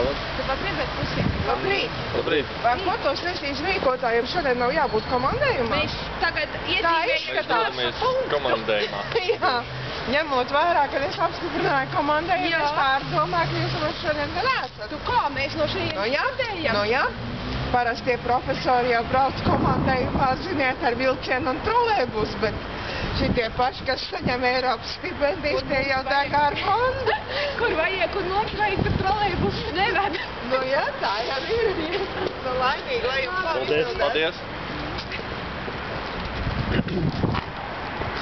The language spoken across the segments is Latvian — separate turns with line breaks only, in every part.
Tāpat redzēt pusiem.
Labrīt!
Labrīt!
Ko to sesijas rīkotājiem šodien nav jābūt komandējumā?
Mēs tagad iezīmējamies
Mēs komandējumā.
Jā, ņemot vērā, kad es apstiprināju komandējumu, es pārdomāju, ka jūs mums šodien te neesat.
Tu kā mēs no šeit komandējam?
Nu jā, parastie profesori jau brauc komandējumā, ziniet, ar vilcienu un trolēbus, bet šitie paši, kas saņem Eiropas stipendijas, tie jau degā ar fondu.
Kur vajag, kur mums vajag, tur trolēbus neved.
Nu jā, tā jau ir. Nu laimīgi, lai jums
Paldies, paldies!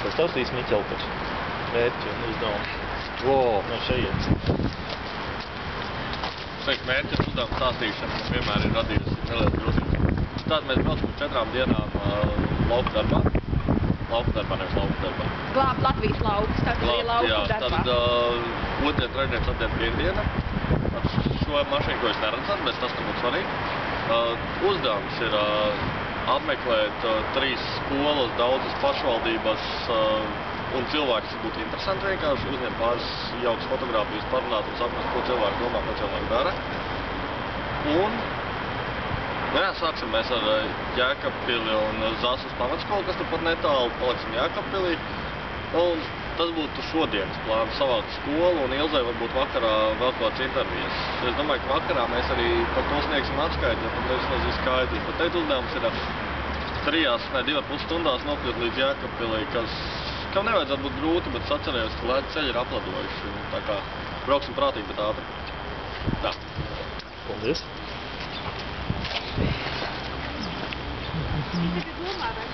Sastāstīs Miķelpers. Mērķi un uzdevumu. No šeit. Šeit mērķi un uzdevumu stāstīšana vienmēr ir radījusi nelielu grūtības. Tātad mēs braucam 4 dienām lauku darbā. Lauku darbā, nevis lauku darbā.
Glābt Latvijas laukus, tātad arī lauku darbā.
Tātad otrdien, trešdien, ceturtdien, piekdiena. Ar šo mašīnu, ko es neredzētu, bet tas nebūtu svarīgi. Uzdevums ir apmeklēt 3 skolas, daudzas pašvaldības un cilvēks būtu interesanti vienkārši uzņemt pāris jaukas fotogrāfijas, parunāt un saprast, ko cilvēki domā, ko cilvēki dara. Un, sāksim mēs ar Jēkabpili un Zasas pamatskolu, kas turpat netālu, paliksim Jēkabpilī. Un tas būtu šodienas plāns savākt skolu un Ilzai varbūt vakarā vēl kāds intervijas. Es domāju, ka vakarā mēs arī par to sniegsim atskaiti, jo tad tas ir skaidrs. Bet teikt uzdevums ir 2,5 stundās nokļūt līdz Jēkabpilī, kam nevajadzētu būt grūti, bet es atcerējos, ka ceļi ir apladojuši. Tā kā brauksim prātīgi, bet ātri. Tā. Paldies!
Domā, vai